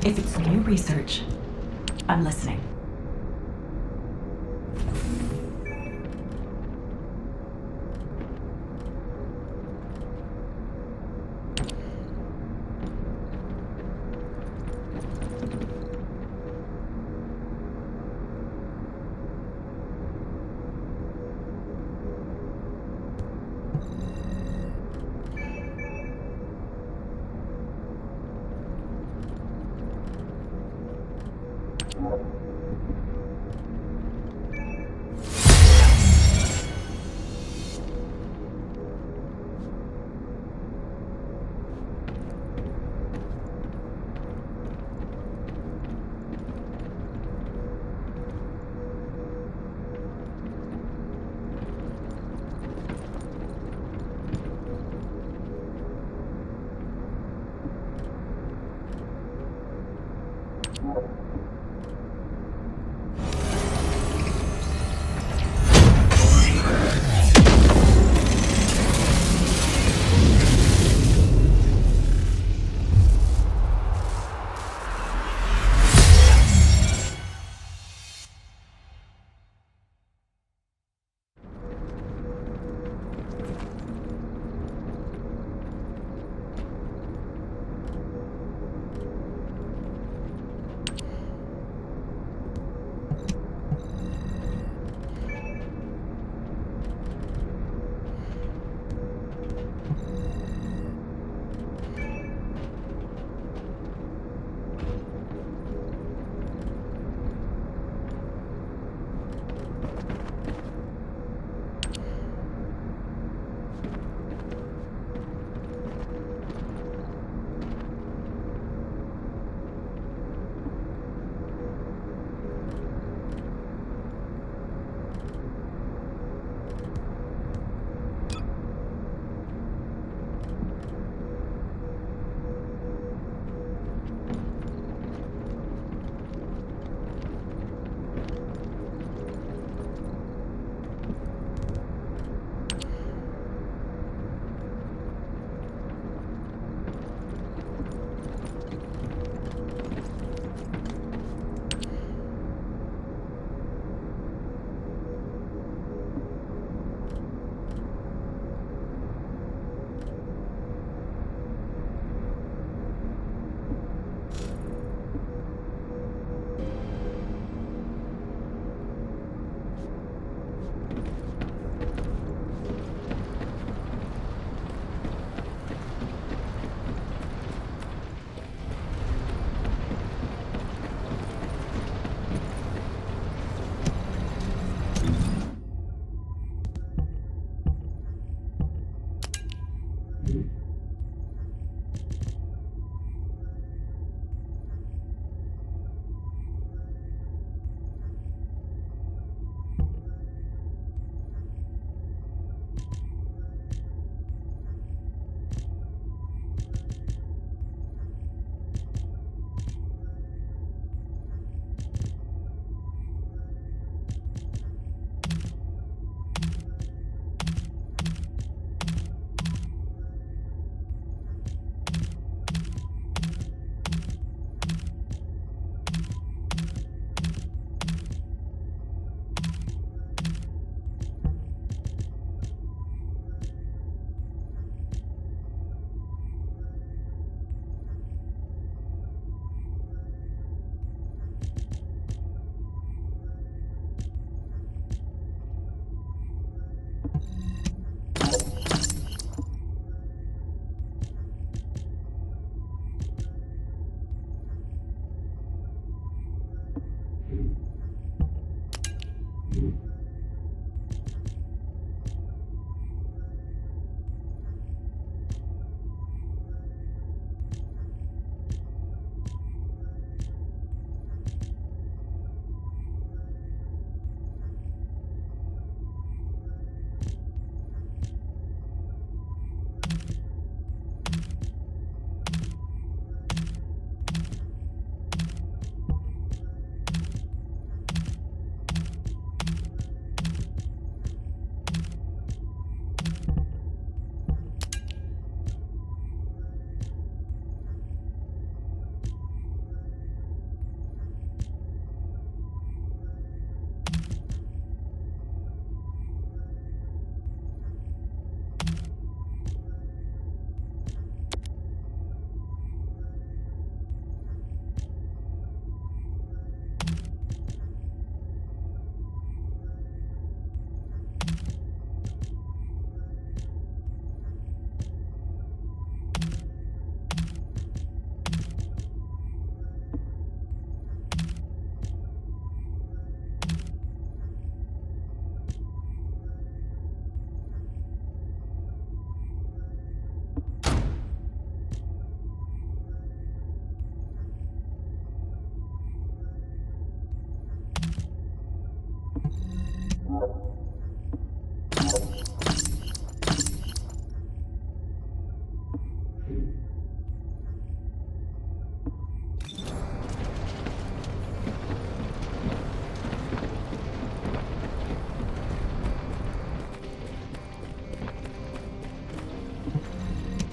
If it's new research, I'm listening.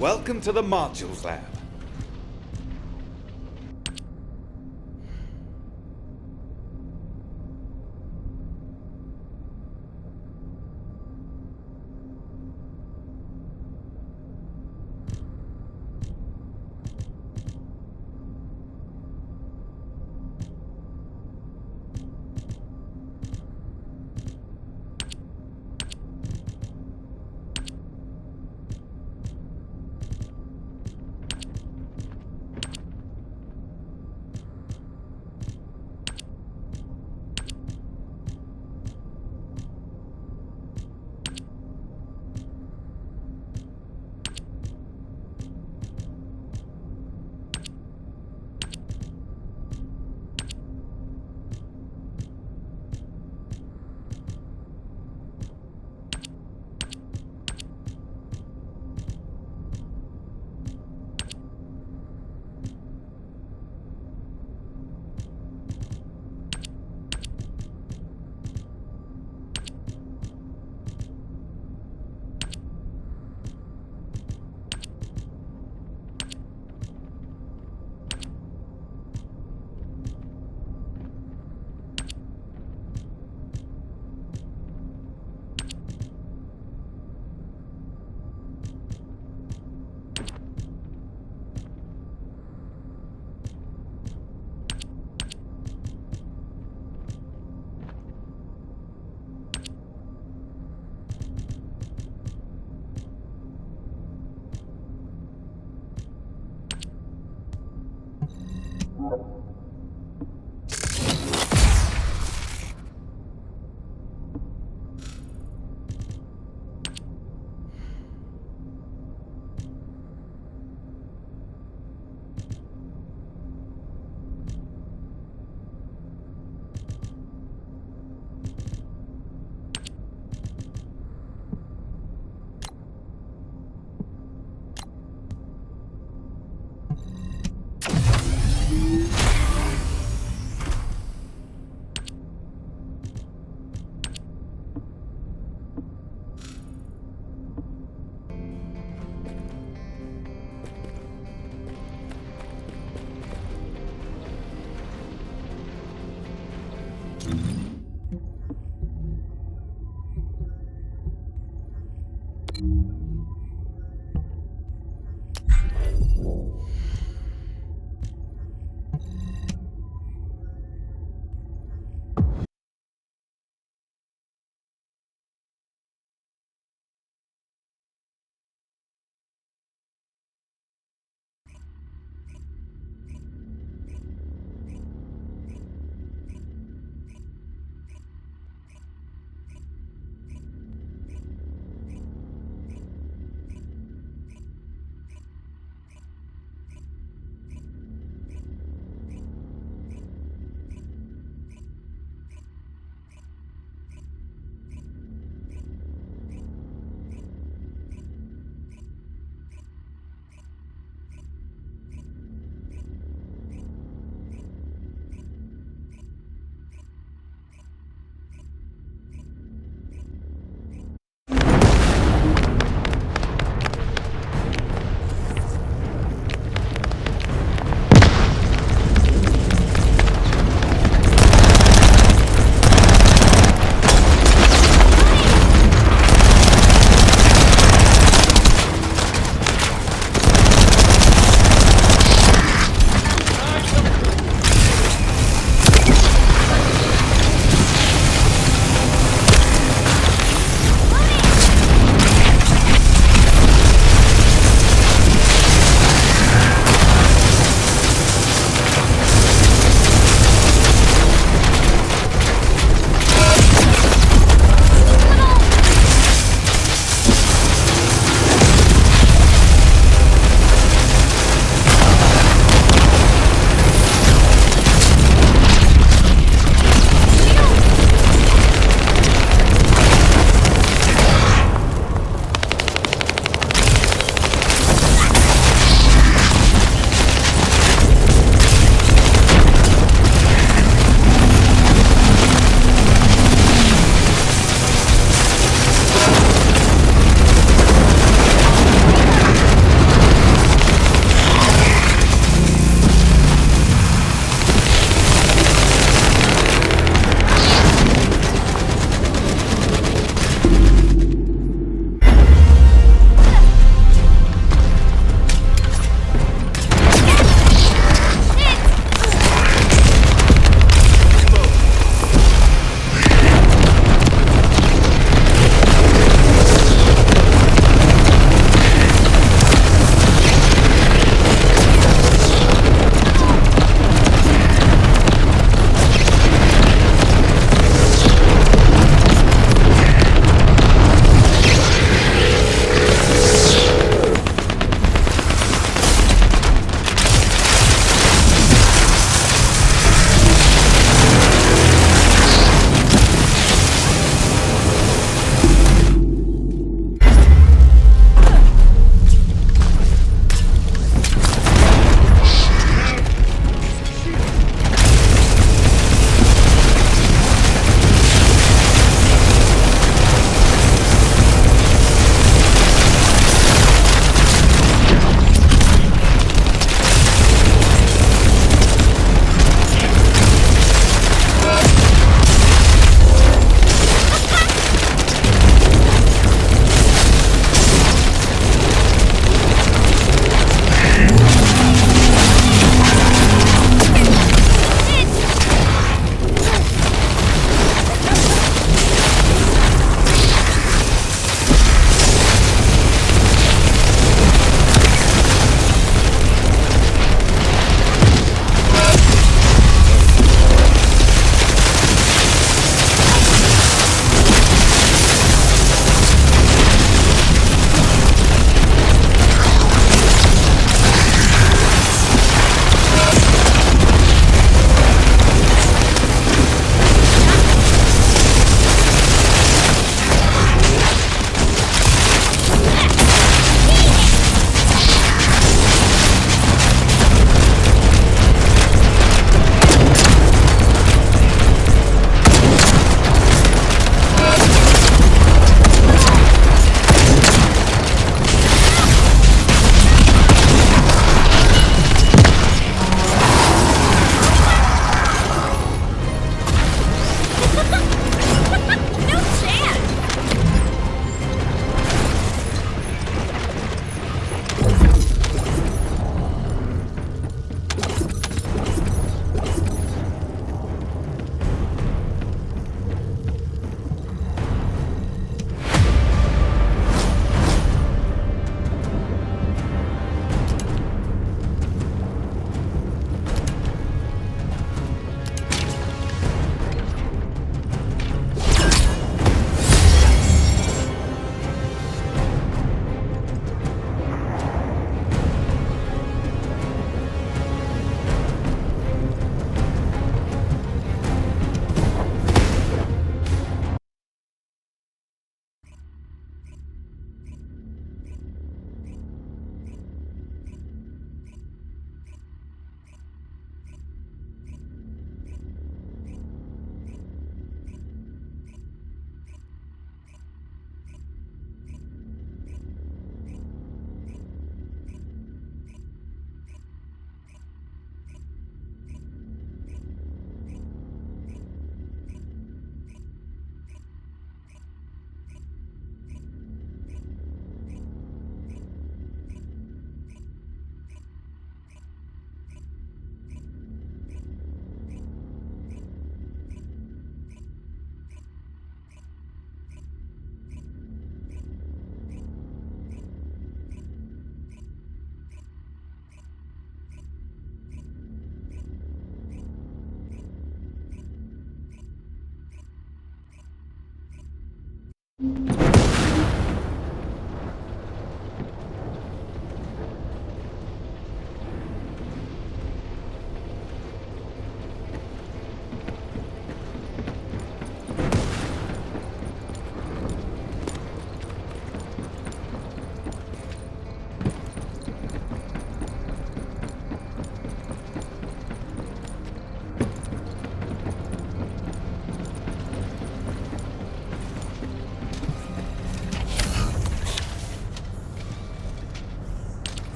Welcome to the Modules Lab.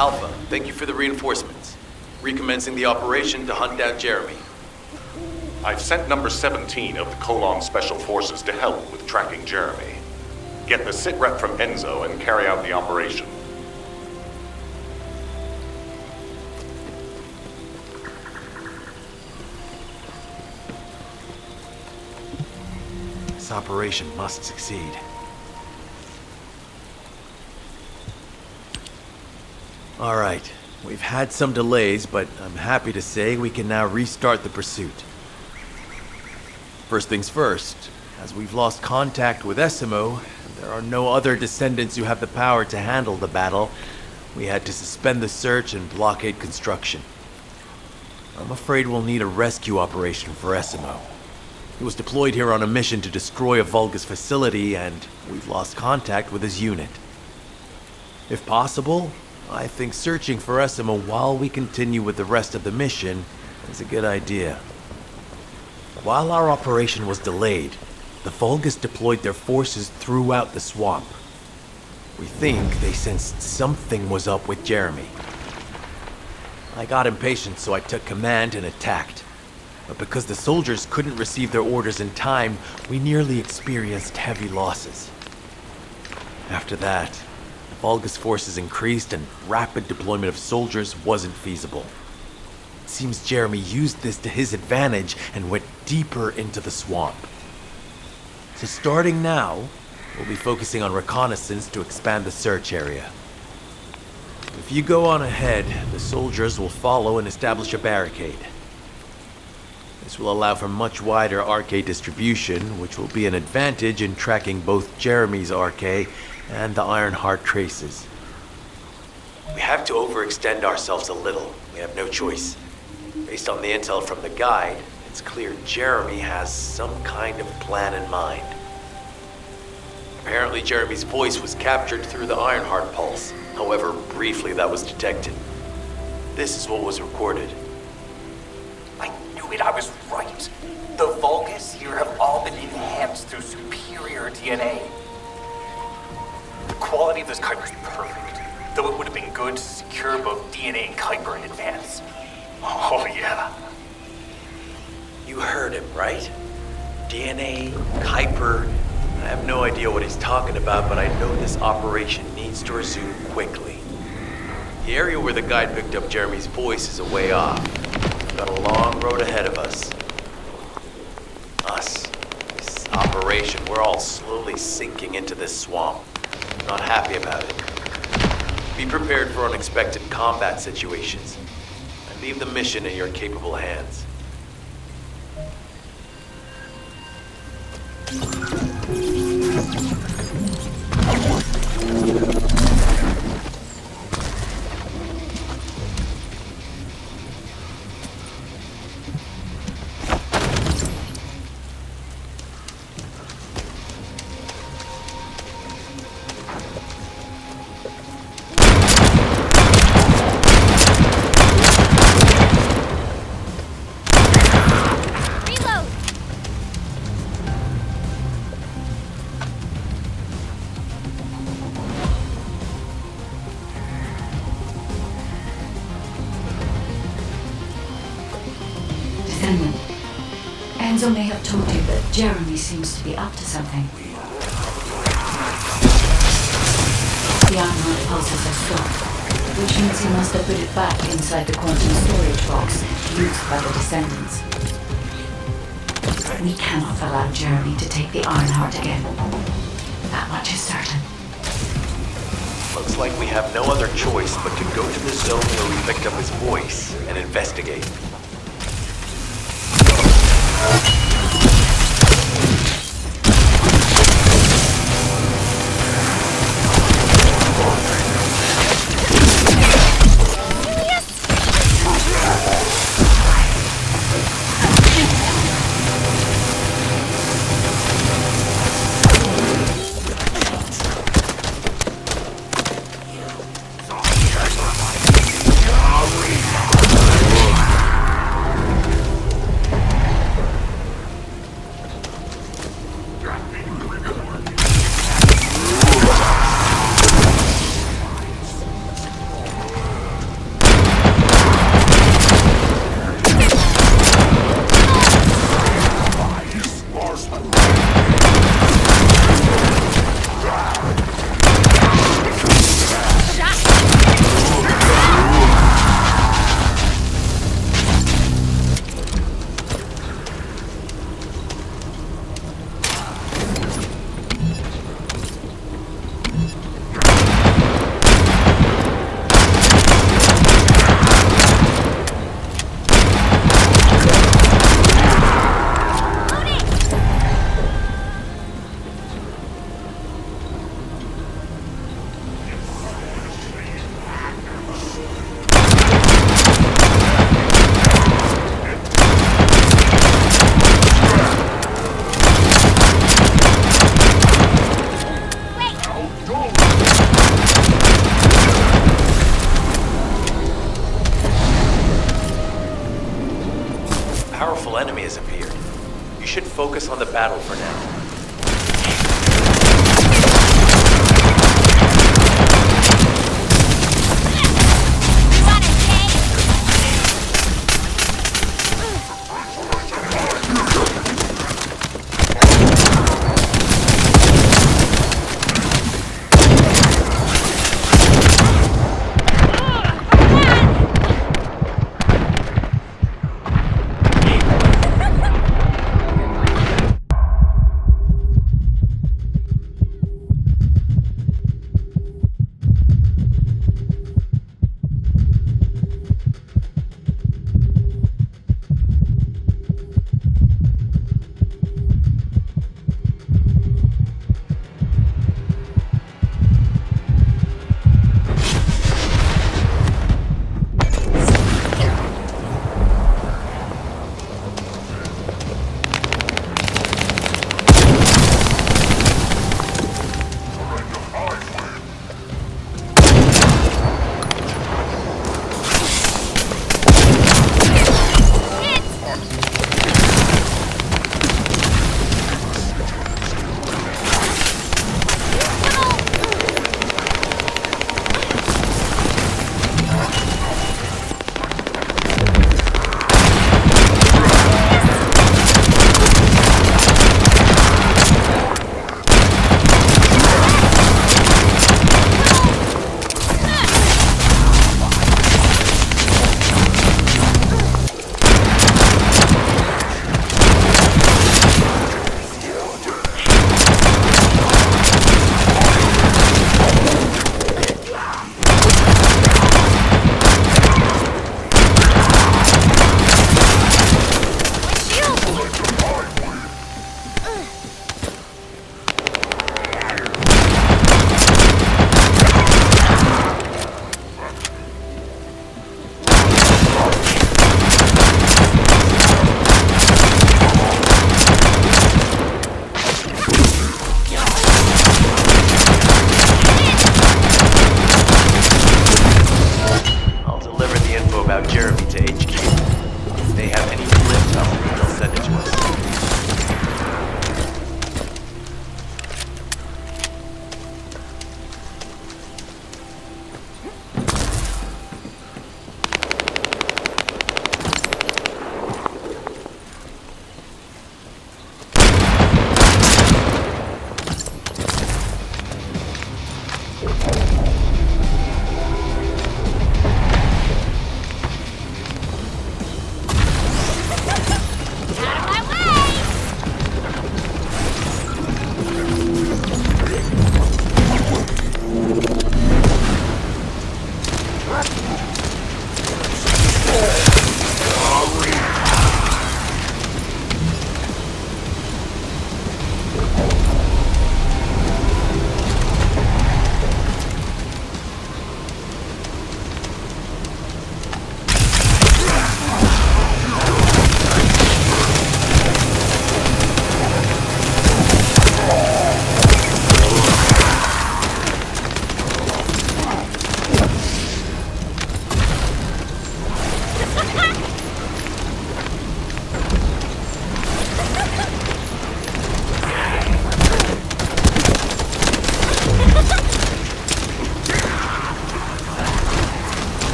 Alpha, thank you for the reinforcements. Recommencing the operation to hunt down Jeremy. I've sent number 17 of the Colon Special Forces to help with tracking Jeremy. Get the sitrep from Enzo and carry out the operation. This operation must succeed. All right, we've had some delays, but I'm happy to say we can now restart the pursuit. First things first, as we've lost contact with Essimo, and there are no other descendants who have the power to handle the battle, we had to suspend the search and blockade construction. I'm afraid we'll need a rescue operation for Essimo. He was deployed here on a mission to destroy a Vulgus facility, and we've lost contact with his unit. If possible, I think searching for Essimo while we continue with the rest of the mission is a good idea. While our operation was delayed, the Vulgus deployed their forces throughout the swamp. We think they sensed something was up with Jeremy. I got impatient, so I took command and attacked. But because the soldiers couldn't receive their orders in time, we nearly experienced heavy losses. After that, Vulgus forces increased and rapid deployment of soldiers wasn't feasible. It seems Jeremy used this to his advantage and went deeper into the swamp. So starting now, we'll be focusing on reconnaissance to expand the search area. If you go on ahead, the soldiers will follow and establish a barricade. This will allow for much wider RK distribution, which will be an advantage in tracking both Jeremy's RK and the Ironheart traces. We have to overextend ourselves a little. We have no choice. Based on the intel from the guide, it's clear Jeremy has some kind of plan in mind. Apparently Jeremy's voice was captured through the Ironheart pulse. However, briefly that was detected. This is what was recorded. I knew it, I was right. The Vulgus here have all been enhanced through superior DNA. The quality of this Kuiper is perfect, though it would have been good to secure both DNA and Kuiper in advance. Oh yeah. You heard him, right? DNA, Kuiper. I have no idea what he's talking about, but I know this operation needs to resume quickly. The area where the guide picked up Jeremy's voice is a way off. We've got a long road ahead of us. This operation, we're all slowly sinking into this swamp. Not happy about it. Be prepared for unexpected combat situations. And leave the mission in your capable hands. Descendant. Enzo may have told you that Jeremy seems to be up to something. The Ironheart pulses have stopped, which means he must have put it back inside the quantum storage box used by the Descendants. We cannot allow Jeremy to take the Ironheart again. That much is certain. Looks like we have no other choice but to go to the zone where we picked up his voice and investigate. should focus on the battle for now.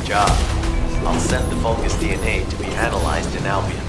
job. I'll send the Vulgus DNA to be analyzed in Albion.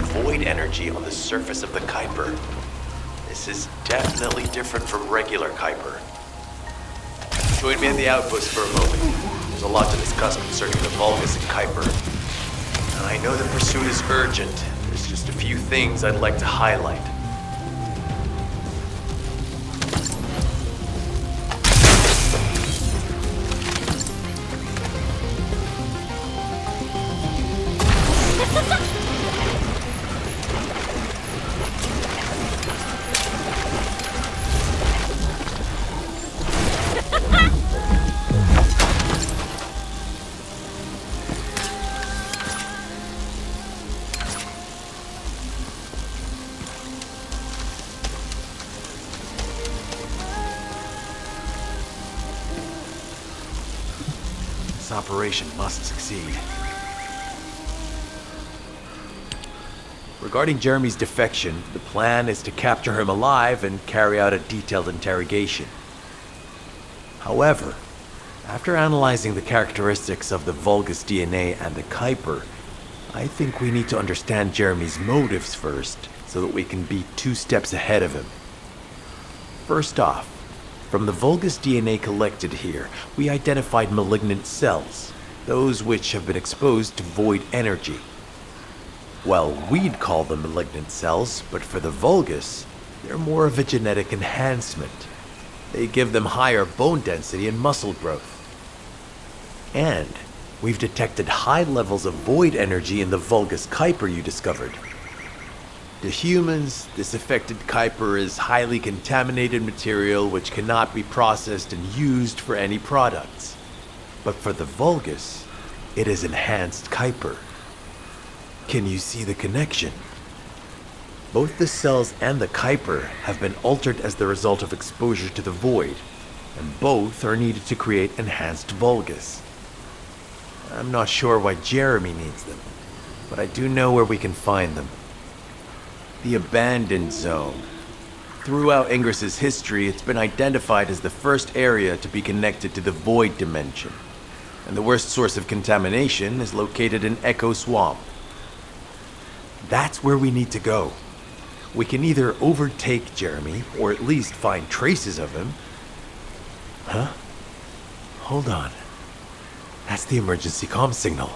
void energy on the surface of the Kuiper. This is definitely different from regular Kuiper. Join me at the outpost for a moment. There's a lot to discuss concerning the Vulgus and Kuiper. And I know the pursuit is urgent. There's just a few things I'd like to highlight. This operation must succeed. Regarding Jeremy's defection, the plan is to capture him alive and carry out a detailed interrogation. However, after analyzing the characteristics of the Vulgus DNA and the Kuiper, I think we need to understand Jeremy's motives first, so that we can be 2 steps ahead of him. First off, from the Vulgus DNA collected here, we identified malignant cells, those which have been exposed to void energy. Well, we'd call them malignant cells, but for the Vulgus, they're more of a genetic enhancement. They give them higher bone density and muscle growth. And we've detected high levels of void energy in the Vulgus Kuiper you discovered. To humans, this affected Kuiper is highly contaminated material which cannot be processed and used for any products. But for the Vulgus, it is enhanced Kuiper. Can you see the connection? Both the cells and the Kuiper have been altered as the result of exposure to the void, and both are needed to create enhanced Vulgus. I'm not sure why Jeremy needs them, but I do know where we can find them. The Abandoned Zone. Throughout Ingris's history, it's been identified as the first area to be connected to the Void Dimension, and the worst source of contamination is located in Echo Swamp. That's where we need to go. We can either overtake Jeremy, or at least find traces of him. Huh? Hold on. That's the emergency comm signal.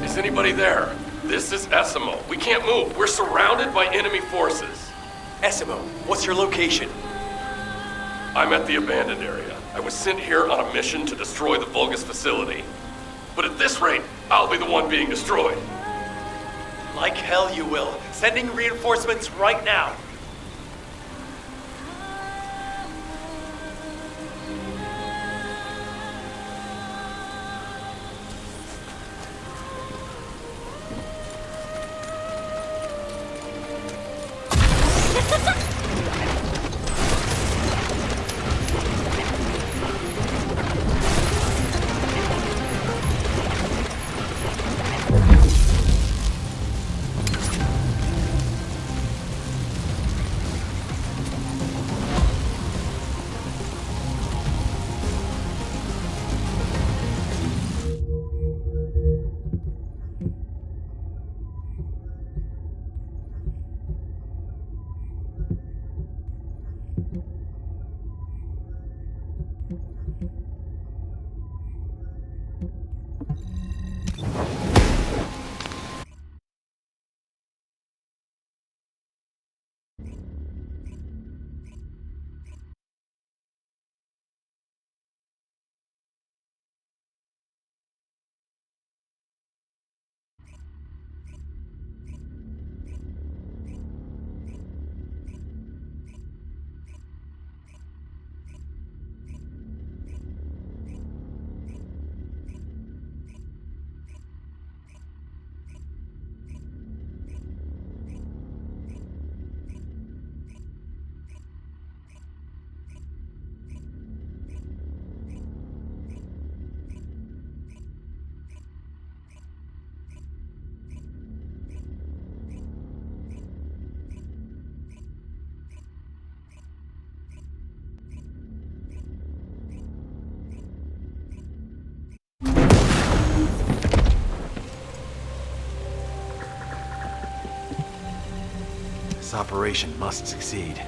Is anybody there? This is Essimo. We can't move. We're surrounded by enemy forces. Essimo, what's your location? I'm at the abandoned area. I was sent here on a mission to destroy the Vulgus facility. But at this rate, I'll be the one being destroyed. Like hell you will. Sending reinforcements right now. operation must succeed.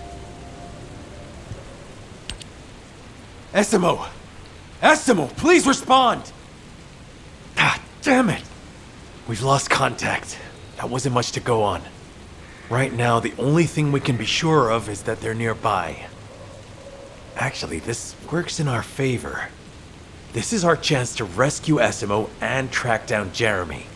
Essimo! Essimo, please respond! Ah, damn it! We've lost contact. That wasn't much to go on. Right now, the only thing we can be sure of is that they're nearby. Actually, this works in our favor. This is our chance to rescue Essimo and track down Jeremy.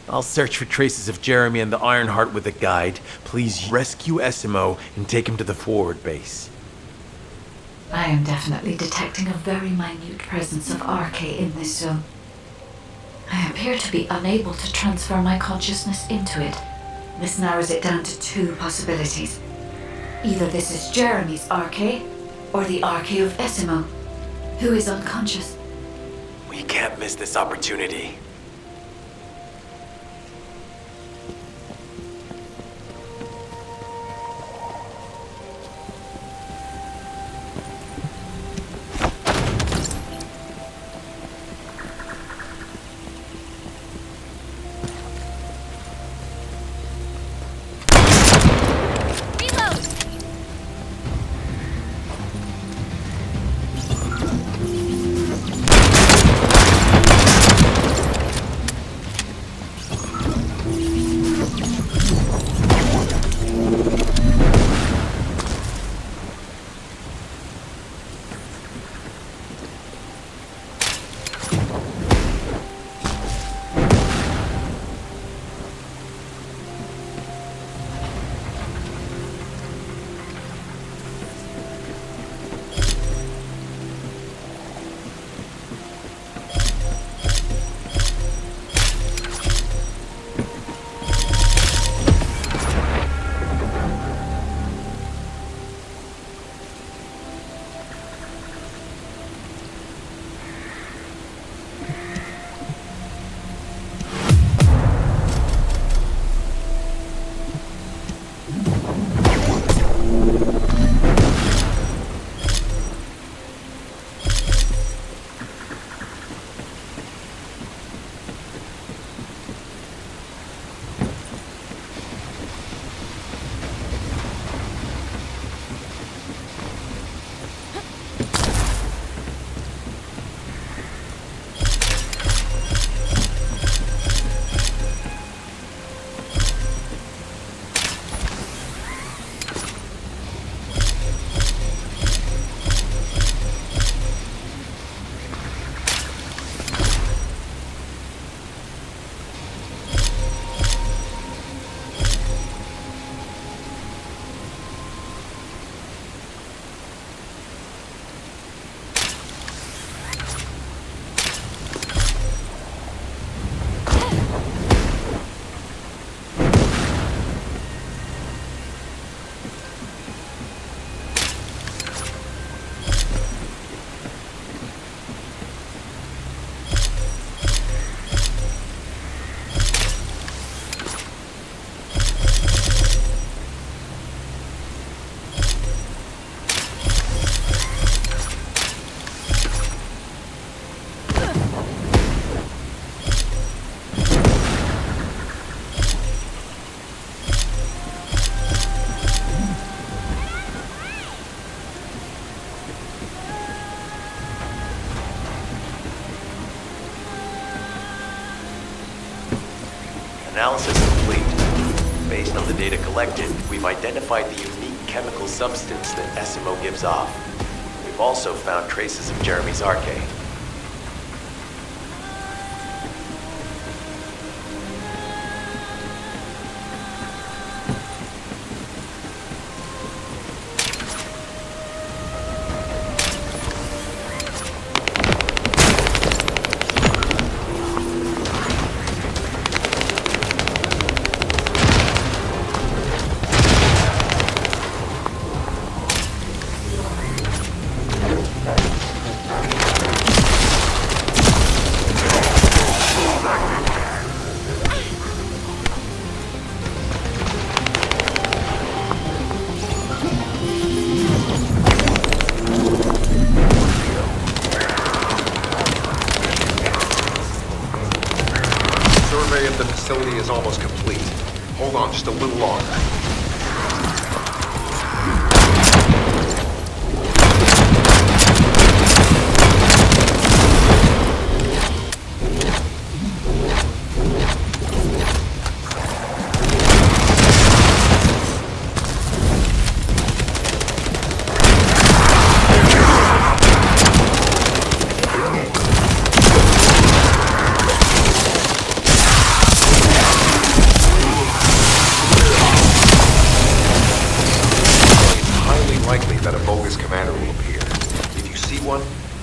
I'll search for traces of Jeremy and the Ironheart with a guide. Please rescue Essimo and take him to the forward base. I am definitely detecting a very minute presence of RK in this zone. I appear to be unable to transfer my consciousness into it. This narrows it down to two possibilities. Either this is Jeremy's RK, or the RK of Essimo, who is unconscious. We can't miss this opportunity. Analysis complete. Based on the data collected, we've identified the unique chemical substance that Essimo gives off. We've also found traces of Jeremy's RK. Survey of the facility is almost complete. Hold on just a little longer.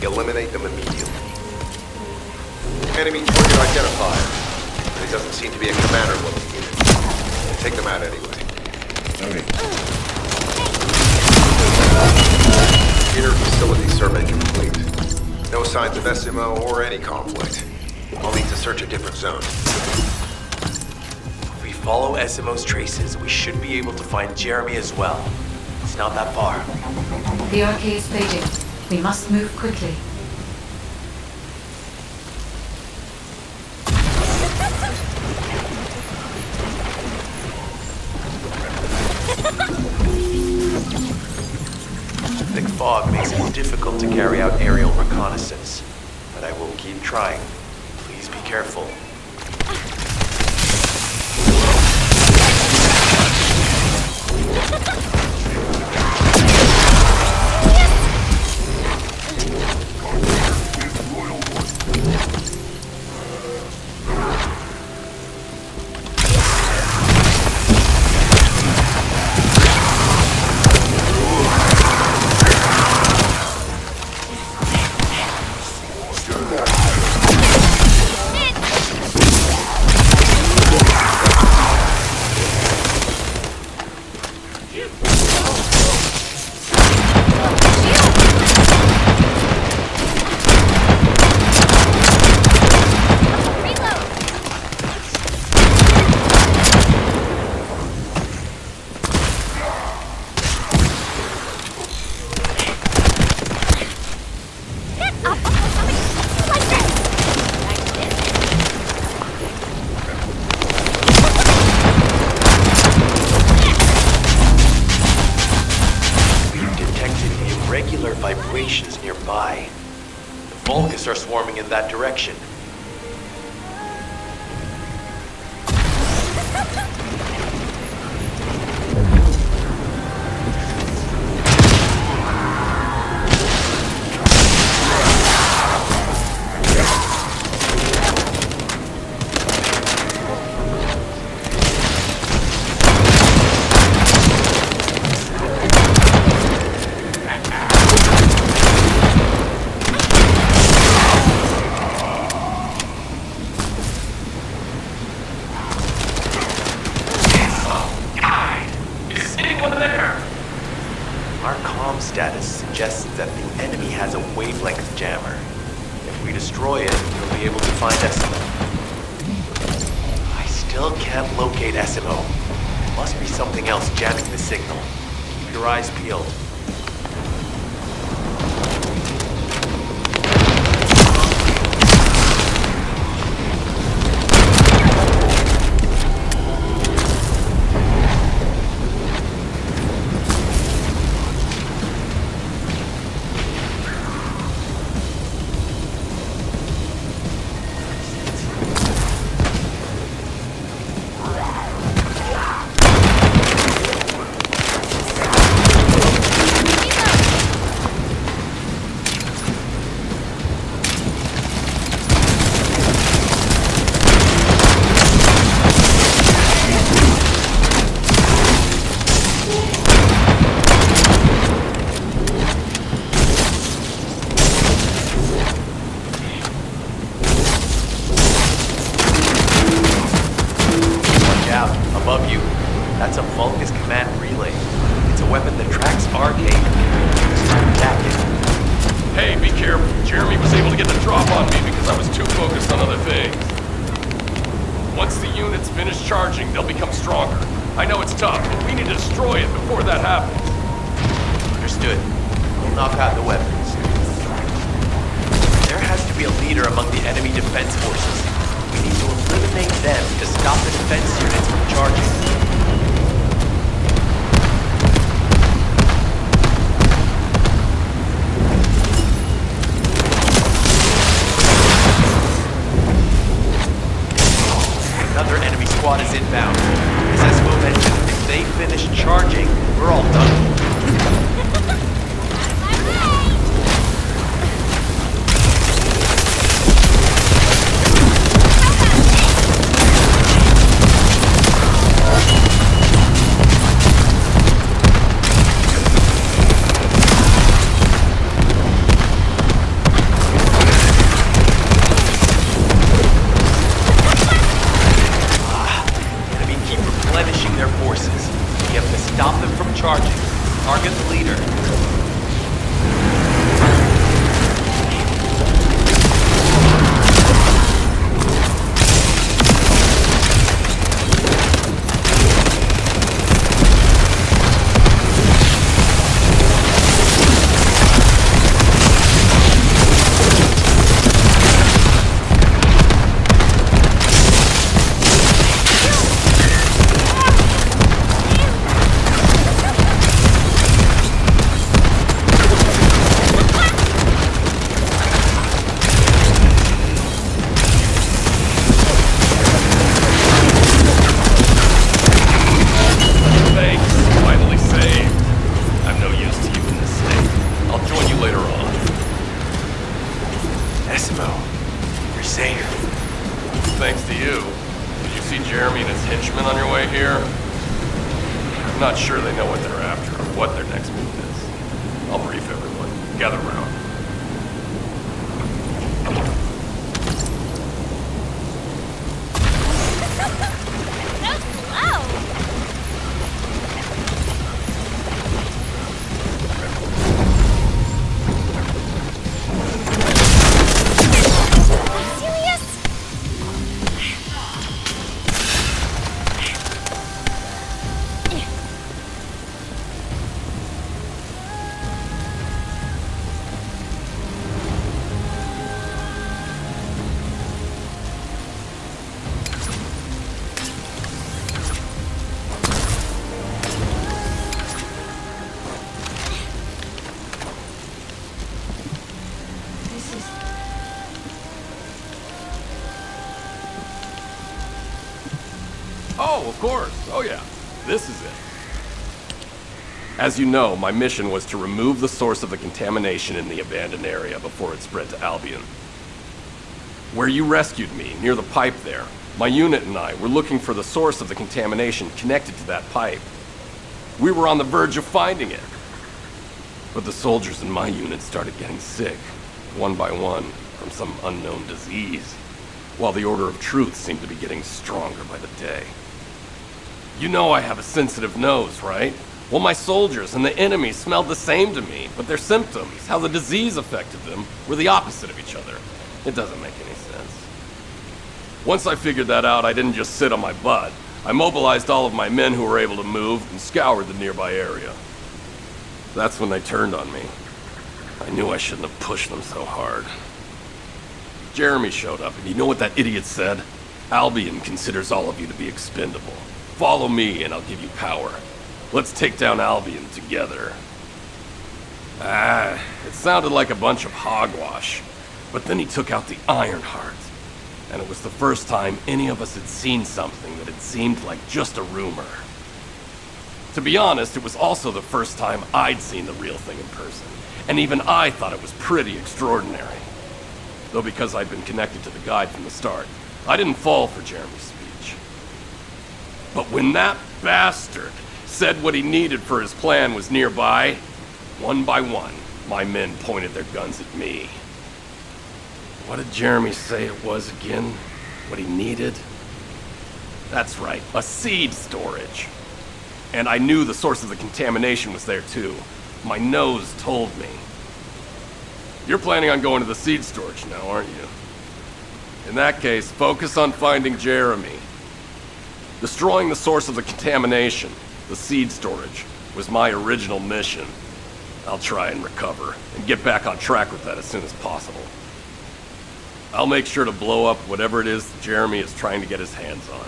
Eliminate them immediately. Enemy target identified. There doesn't seem to be a commander looking in it. Take them out anyway. Inner facility survey complete. No signs of SMO or any conflict. I'll need to search a different zone. If we follow SMO's traces, we should be able to find Jeremy as well. It's not that far. The RK is fading. We must move quickly. Thick fog makes it difficult to carry out aerial reconnaissance, but I will keep trying. Please be careful. Vibrations nearby. The Vulgus are swarming in that direction. Our comm status suggests that the enemy has a wavelength jammer. If we destroy it, we'll be able to find SMO. I still can't locate SMO. There must be something else jamming the signal. Keep your eyes peeled. Above you, that's a Vulgus command relay. It's a weapon that tracks RK and attack it. Hey, be careful. Jeremy was able to get the drop on me because I was too focused on other things. Once the units finish charging, they'll become stronger. I know it's tough, but we need to destroy it before that happens. Understood. We'll knock out the weapons. There has to be a leader among the enemy defense forces. We need to eliminate them to stop the defense units from charging. Another enemy squad is inbound. As Esmo mentioned, if they finish charging, we're all done. thanks to you. Did you see Jeremy and his henchmen on your way here? I'm not sure they know what they're after or what their next move is. I'll brief everyone. Gather round. Oh, of course. Oh, yeah. This is it. As you know, my mission was to remove the source of the contamination in the abandoned area before it spread to Albion. Where you rescued me, near the pipe there, my unit and I were looking for the source of the contamination connected to that pipe. We were on the verge of finding it. But the soldiers in my unit started getting sick, one by one, from some unknown disease, while the Order of Truth seemed to be getting stronger by the day. You know I have a sensitive nose, right? Well, my soldiers and the enemy smelled the same to me, but their symptoms, how the disease affected them, were the opposite of each other. It doesn't make any sense. Once I figured that out, I didn't just sit on my butt. I mobilized all of my men who were able to move and scoured the nearby area. That's when they turned on me. I knew I shouldn't have pushed them so hard. Jeremy showed up, and you know what that idiot said? Albion considers all of you to be expendable. Follow me, and I'll give you power. Let's take down Albion together. It sounded like a bunch of hogwash. But then he took out the Ironheart. And it was the first time any of us had seen something that had seemed like just a rumor. To be honest, it was also the first time I'd seen the real thing in person. And even I thought it was pretty extraordinary. Though because I'd been connected to the guide from the start, I didn't fall for Jeremy's speech. But when that bastard said what he needed for his plan was nearby, one by one, my men pointed their guns at me. What did Jeremy say it was again? What he needed? That's right, a seed storage. And I knew the source of the contamination was there too. My nose told me. You're planning on going to the seed storage now, aren't you? In that case, focus on finding Jeremy. Destroying the source of the contamination, the seed storage, was my original mission. I'll try and recover, and get back on track with that as soon as possible. I'll make sure to blow up whatever it is Jeremy is trying to get his hands on.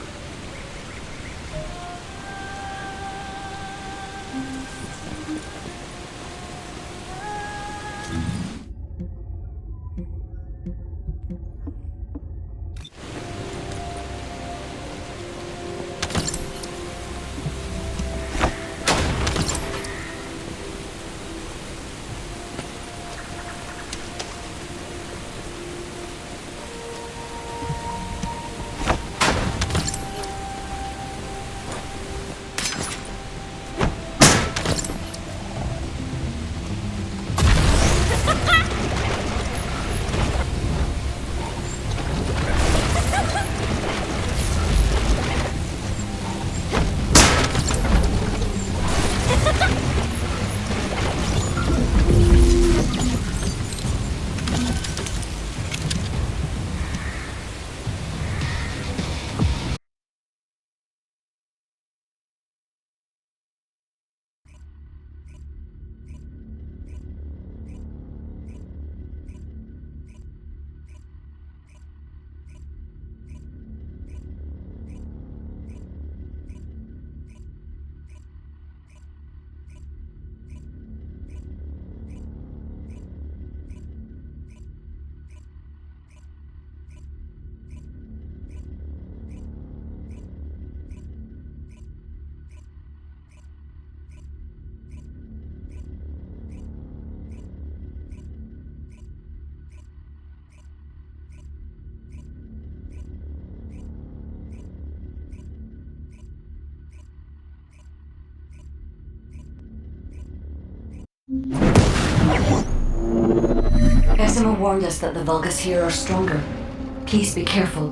Isma warned us that the Vulgus here are stronger. Please be careful.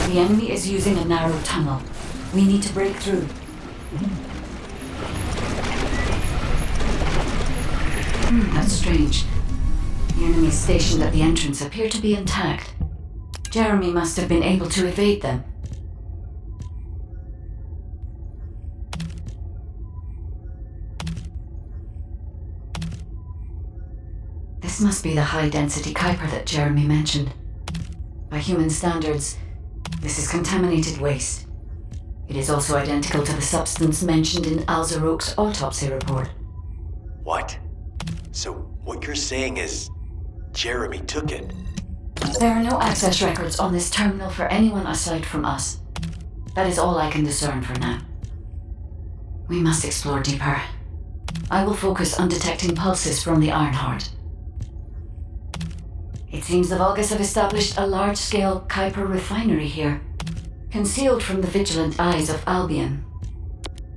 The enemy is using a narrow tunnel. We need to break through. That's strange. The enemies stationed at the entrance appear to be intact. Jeremy must have been able to evade them. This must be the high-density Kuiper that Jeremy mentioned. By human standards, this is contaminated waste. It is also identical to the substance mentioned in Alzarok's autopsy report. What? So what you're saying is Jeremy took it? There are no access records on this terminal for anyone aside from us. That is all I can discern for now. We must explore deeper. I will focus on detecting pulses from the Ironheart. It seems the Vulgus have established a large-scale Kuiper refinery here, concealed from the vigilant eyes of Albion.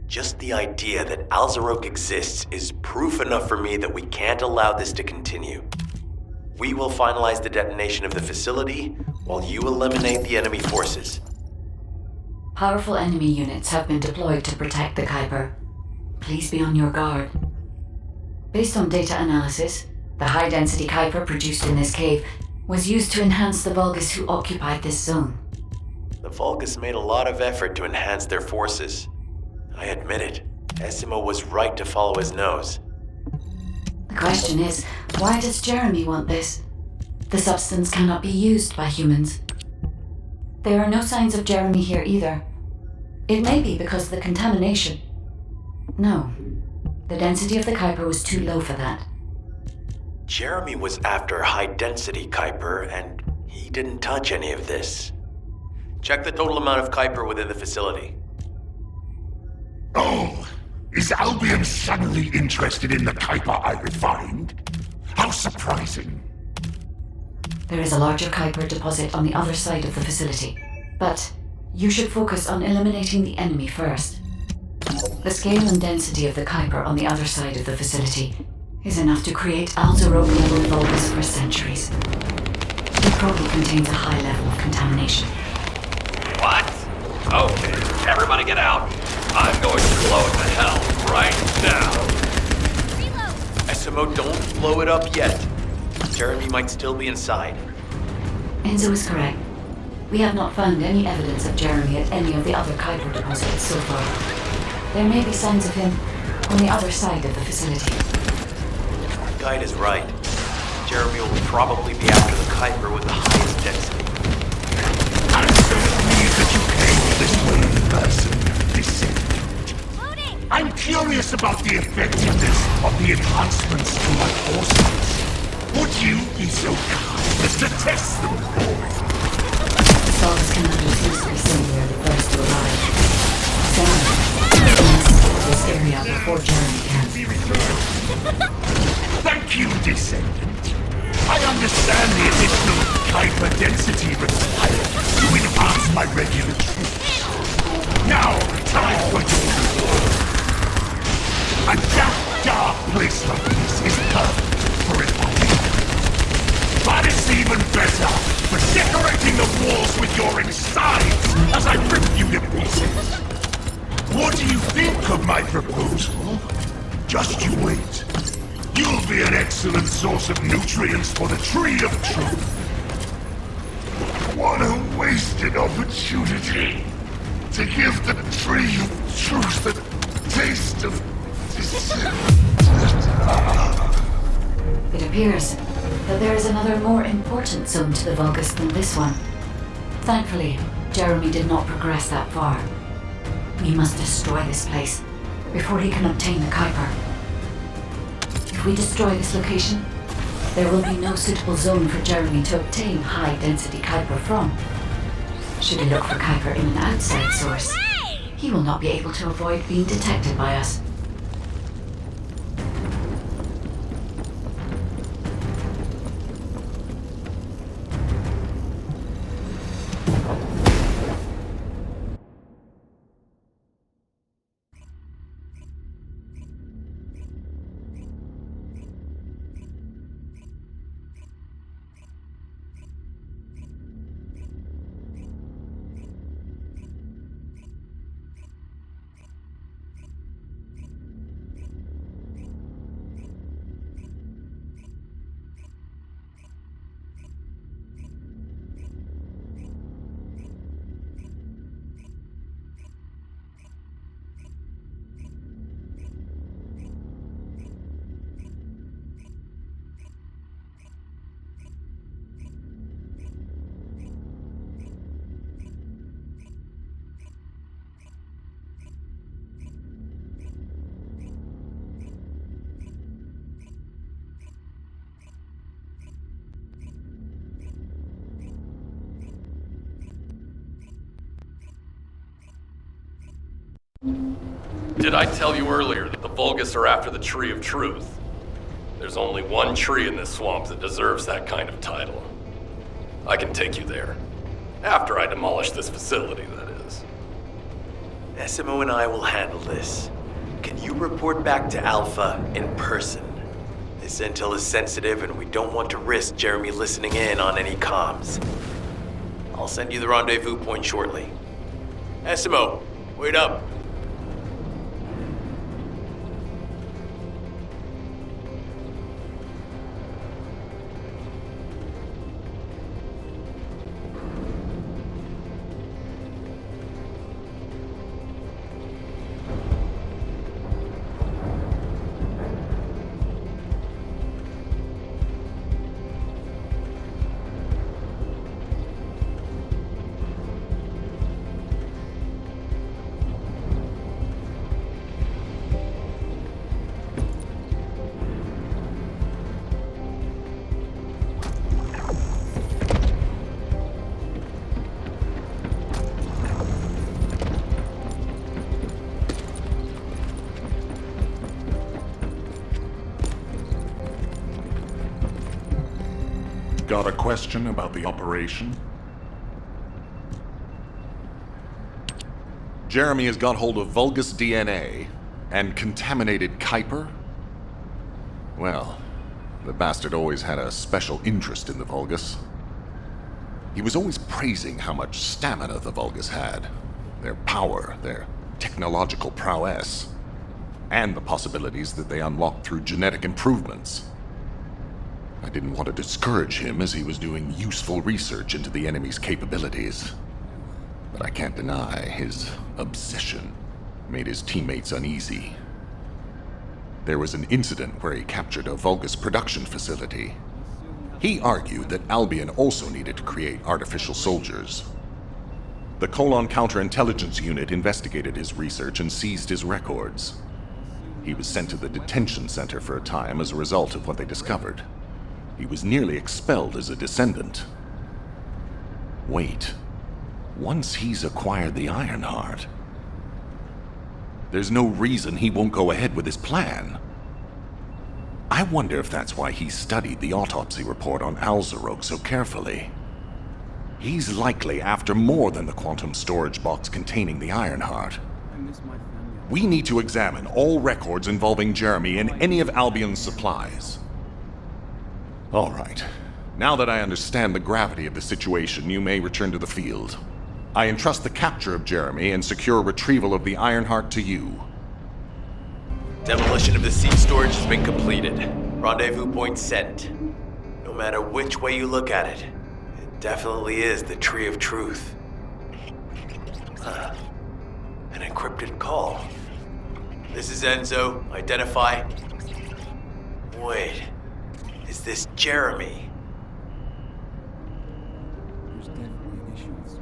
Just the idea that Alzarok exists is proof enough for me that we can't allow this to continue. We will finalize the detonation of the facility while you eliminate the enemy forces. Powerful enemy units have been deployed to protect the Kuiper. Please be on your guard. Based on data analysis, the high-density Kuiper produced in this cave was used to enhance the Vulgus who occupied this zone. The Vulgus made a lot of effort to enhance their forces. I admit it. Essimo was right to follow his nose. The question is, why does Jeremy want this? The substance cannot be used by humans. There are no signs of Jeremy here either. It may be because of the contamination. No, the density of the Kuiper was too low for that. Jeremy was after high-density Kuiper, and he didn't touch any of this. Check the total amount of Kuiper within the facility. Oh, is Albion suddenly interested in the Kuiper I refined? How surprising. There is a larger Kuiper deposit on the other side of the facility, but you should focus on eliminating the enemy first. The scale and density of the Kuiper on the other side of the facility is enough to create Alzarok-level Vulgus for centuries. It probably contains a high level of contamination. What? Okay, everybody get out. I'm going to blow it to hell right now. Essimo, don't blow it up yet. Jeremy might still be inside. Enzo is correct. We have not found any evidence of Jeremy at any of the other Kuiper deposits so far. There may be signs of him on the other side of the facility. Guide is right. Jeremy will probably be after the Kuiper with the highest density. I'm so pleased that you came this way in person, Descendant. I'm curious about the effectiveness of the enhancements to my forces. Would you be so kind as to test them for me? The Vulgus cannot refuse to be seen here the first to arrive. Sam, let's this area before Jeremy can. Thank you, Descendant. I understand the additional Kuiper density required to enhance my regular troops. Now, time for your reward. A dark place like this is perfect for refining. But it's even better for decorating the walls with your insides as I rip you to pieces. What do you think of my proposal? Just you wait. You'll be an excellent source of nutrients for the Tree of Truth. What a wasted opportunity to give the Tree of Truth the taste of It appears that there is another more important zone to the Vulgus than this one. Thankfully, Jeremy did not progress that far. We must destroy this place before he can obtain the Kuiper. If we destroy this location, there will be no suitable zone for Jeremy to obtain high-density Kuiper from. Should he look for Kuiper in an outside source, he will not be able to avoid being detected by us. Did I tell you earlier that the Vulgus are after the Tree of Truth? There's only one tree in this swamp that deserves that kind of title. I can take you there. After I demolish this facility, that is. Essimo and I will handle this. Can you report back to Alpha in person? This intel is sensitive and we don't want to risk Jeremy listening in on any comms. I'll send you the rendezvous point shortly. Essimo, wait up. Got a question about the operation? Jeremy has got hold of Vulgus DNA and contaminated Kuiper? Well, the bastard always had a special interest in the Vulgus. He was always praising how much stamina the Vulgus had, their power, their technological prowess, and the possibilities that they unlocked through genetic improvements. I didn't want to discourage him as he was doing useful research into the enemy's capabilities. But I can't deny his obsession made his teammates uneasy. There was an incident where he captured a Vulgus production facility. He argued that Albion also needed to create artificial soldiers. The Colon Counterintelligence Unit investigated his research and seized his records. He was sent to the detention center for a time as a result of what they discovered. He was nearly expelled as a Descendant. Wait. Once he's acquired the Ironheart, there's no reason he won't go ahead with his plan. I wonder if that's why he studied the autopsy report on Alzarog so carefully. He's likely after more than the quantum storage box containing the Ironheart. We need to examine all records involving Jeremy and any of Albion's supplies. All right. Now that I understand the gravity of the situation, you may return to the field. I entrust the capture of Jeremy and secure retrieval of the Ironheart to you. Demolition of the seed storage has been completed. Rendezvous point sent. No matter which way you look at it, it definitely is the Tree of Truth. An encrypted call. This is Enzo. Identify. Wait. Is this Jeremy? There's definitely an issue with